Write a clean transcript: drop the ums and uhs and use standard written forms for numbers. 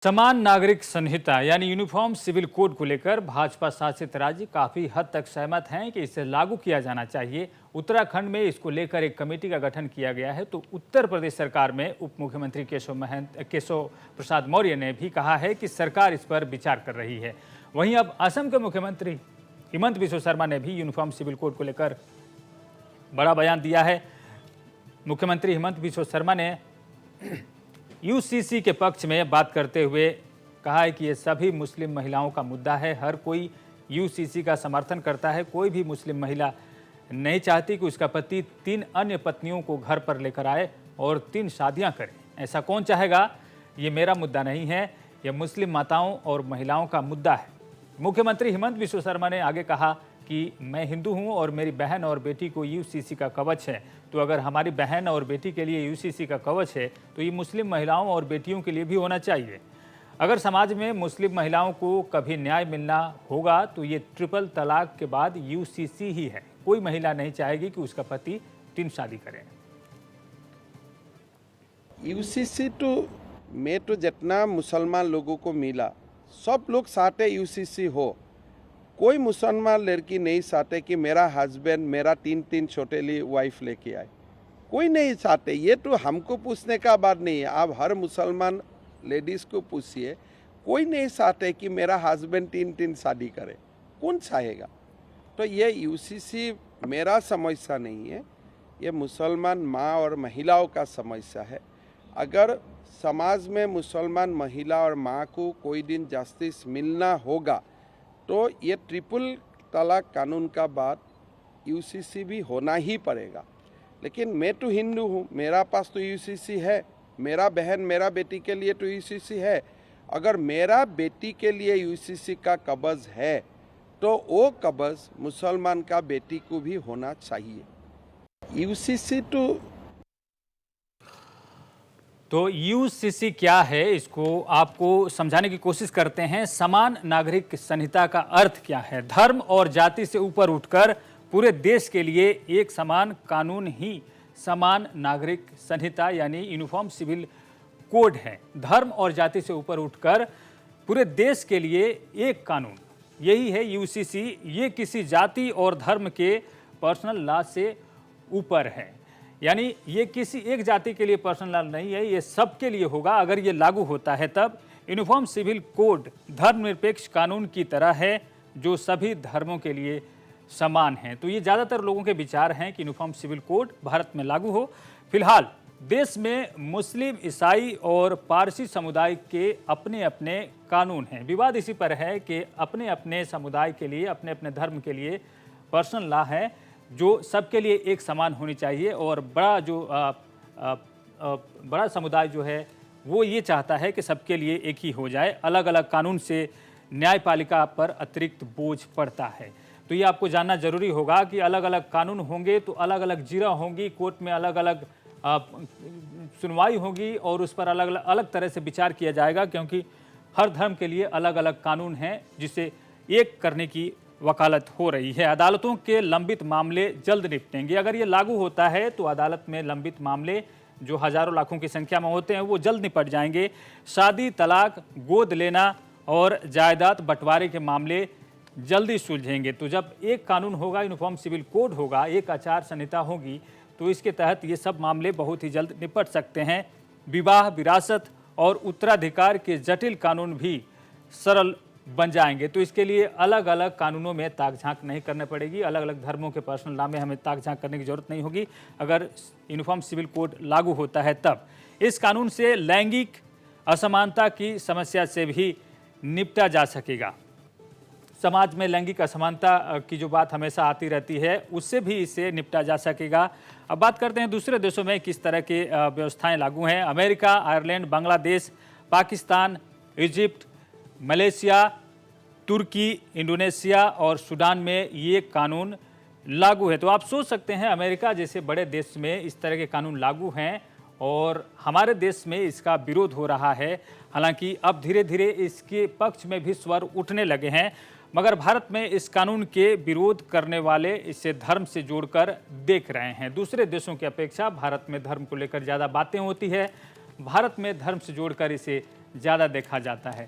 समान नागरिक संहिता यानी यूनिफॉर्म सिविल कोड को लेकर भाजपा शासित राज्य काफी हद तक सहमत हैं कि इसे लागू किया जाना चाहिए। उत्तराखंड में इसको लेकर एक कमेटी का गठन किया गया है, तो उत्तर प्रदेश सरकार में उप मुख्यमंत्री केशव प्रसाद मौर्य ने भी कहा है कि सरकार इस पर विचार कर रही है। वहीं अब असम के मुख्यमंत्री हिमंत बिस्वा शर्मा ने भी यूनिफॉर्म सिविल कोड को लेकर बड़ा बयान दिया है। मुख्यमंत्री हिमंत बिस्वा शर्मा ने यूसीसी के पक्ष में बात करते हुए कहा है कि ये सभी मुस्लिम महिलाओं का मुद्दा है। हर कोई यूसीसी का समर्थन करता है। कोई भी मुस्लिम महिला नहीं चाहती कि उसका पति 3 अन्य पत्नियों को घर पर लेकर आए और 3 शादियां करे। ऐसा कौन चाहेगा? ये मेरा मुद्दा नहीं है, यह मुस्लिम माताओं और महिलाओं का मुद्दा है। मुख्यमंत्री हिमंत बिस्वा शर्मा ने आगे कहा कि मैं हिंदू हूं और मेरी बहन और बेटी को यूसीसी का कवच है, तो अगर हमारी बहन और बेटी के लिए यूसीसी का कवच है तो ये मुस्लिम महिलाओं और बेटियों के लिए भी होना चाहिए। अगर समाज में मुस्लिम महिलाओं को कभी न्याय मिलना होगा तो ये ट्रिपल तलाक के बाद यूसीसी ही है। कोई महिला नहीं चाहेगी कि उसका पति 3 शादी करे। यूसीसी में तो जितना मुसलमान लोगों को मिला, सब लोग चाहते यूसीसी हो। कोई मुसलमान लड़की नहीं चाहते कि मेरा हस्बैंड मेरा 3 छोटे लिए वाइफ लेके आए। कोई नहीं चाहते। ये तो हमको पूछने का बात नहीं है। आप हर मुसलमान लेडीज़ को पूछिए, कोई नहीं चाहते कि मेरा हस्बैंड 3 शादी करे। कौन चाहेगा? तो ये यूसीसी मेरा समस्या नहीं है, ये मुसलमान माँ और महिलाओं का समस्या है। अगर समाज में मुसलमान महिला और माँ को कोई दिन जस्टिस मिलना होगा तो ये ट्रिपल तलाक कानून का बाद यूसीसी भी होना ही पड़ेगा। लेकिन मैं तो हिंदू हूँ, मेरा पास तो यूसीसी है। मेरा बहन मेरा बेटी के लिए तो यूसीसी है। अगर मेरा बेटी के लिए यूसीसी का कब्ज है तो वो कब्ज मुसलमान का बेटी को भी होना चाहिए। यूसीसी तो यूसीसी क्या है, इसको आपको समझाने की कोशिश करते हैं। समान नागरिक संहिता का अर्थ क्या है? धर्म और जाति से ऊपर उठकर पूरे देश के लिए एक समान कानून ही समान नागरिक संहिता यानी यूनिफॉर्म सिविल कोड है। धर्म और जाति से ऊपर उठकर पूरे देश के लिए एक कानून, यही है यूसीसी। ये किसी जाति और धर्म के पर्सनल लॉ से ऊपर है, यानी ये किसी एक जाति के लिए पर्सनल लॉ नहीं है, ये सबके लिए होगा। अगर ये लागू होता है तब यूनिफॉर्म सिविल कोड धर्मनिरपेक्ष कानून की तरह है जो सभी धर्मों के लिए समान है। तो ये ज़्यादातर लोगों के विचार हैं कि यूनिफॉर्म सिविल कोड भारत में लागू हो। फिलहाल देश में मुस्लिम, ईसाई और पारसी समुदाय के अपने अपने कानून हैं। विवाद इसी पर है कि अपने अपने समुदाय के लिए, अपने अपने धर्म के लिए पर्सनल लॉ है जो सबके लिए एक समान होनी चाहिए। और बड़ा समुदाय जो है वो ये चाहता है कि सबके लिए एक ही हो जाए। अलग अलग कानून से न्यायपालिका पर अतिरिक्त बोझ पड़ता है। तो ये आपको जानना जरूरी होगा कि अलग अलग कानून होंगे तो अलग अलग जिरा होंगी, कोर्ट में अलग अलग सुनवाई होगी और उस पर अलग अलग तरह से विचार किया जाएगा, क्योंकि हर धर्म के लिए अलग अलग कानून हैं जिसे एक करने की वकालत हो रही है। अदालतों के लंबित मामले जल्द निपटेंगे। अगर ये लागू होता है तो अदालत में लंबित मामले जो हजारों लाखों की संख्या में होते हैं वो जल्द निपट जाएंगे। शादी, तलाक, गोद लेना और जायदाद बंटवारे के मामले जल्दी सुलझेंगे। तो जब एक कानून होगा, यूनिफॉर्म सिविल कोड होगा, एक आचार संहिता होगी, तो इसके तहत ये सब मामले बहुत ही जल्द निपट सकते हैं। विवाह, विरासत और उत्तराधिकार के जटिल कानून भी सरल बन जाएंगे। तो इसके लिए अलग अलग कानूनों में ताक झांक नहीं करनी पड़ेगी। अलग अलग धर्मों के पर्सनल लॉ में हमें ताक झांक करने की जरूरत नहीं होगी। अगर यूनिफॉर्म सिविल कोड लागू होता है तब इस कानून से लैंगिक असमानता की समस्या से भी निपटा जा सकेगा। समाज में लैंगिक असमानता की जो बात हमेशा आती रहती है उससे भी इससे निपटा जा सकेगा। अब बात करते हैं दूसरे देशों में किस तरह की व्यवस्थाएं लागू हैं। America, Ireland, Bangladesh, Pakistan, Egypt, Malaysia, तुर्की, इंडोनेशिया और सूडान में ये कानून लागू है। तो आप सोच सकते हैं अमेरिका जैसे बड़े देश में इस तरह के कानून लागू हैं और हमारे देश में इसका विरोध हो रहा है। हालांकि अब धीरे धीरे इसके पक्ष में भी स्वर उठने लगे हैं, मगर भारत में इस कानून के विरोध करने वाले इसे धर्म से जोड़कर देख रहे हैं। दूसरे देशों की अपेक्षा भारत में धर्म को लेकर ज़्यादा बातें होती है। भारत में धर्म से जोड़कर इसे ज़्यादा देखा जाता है।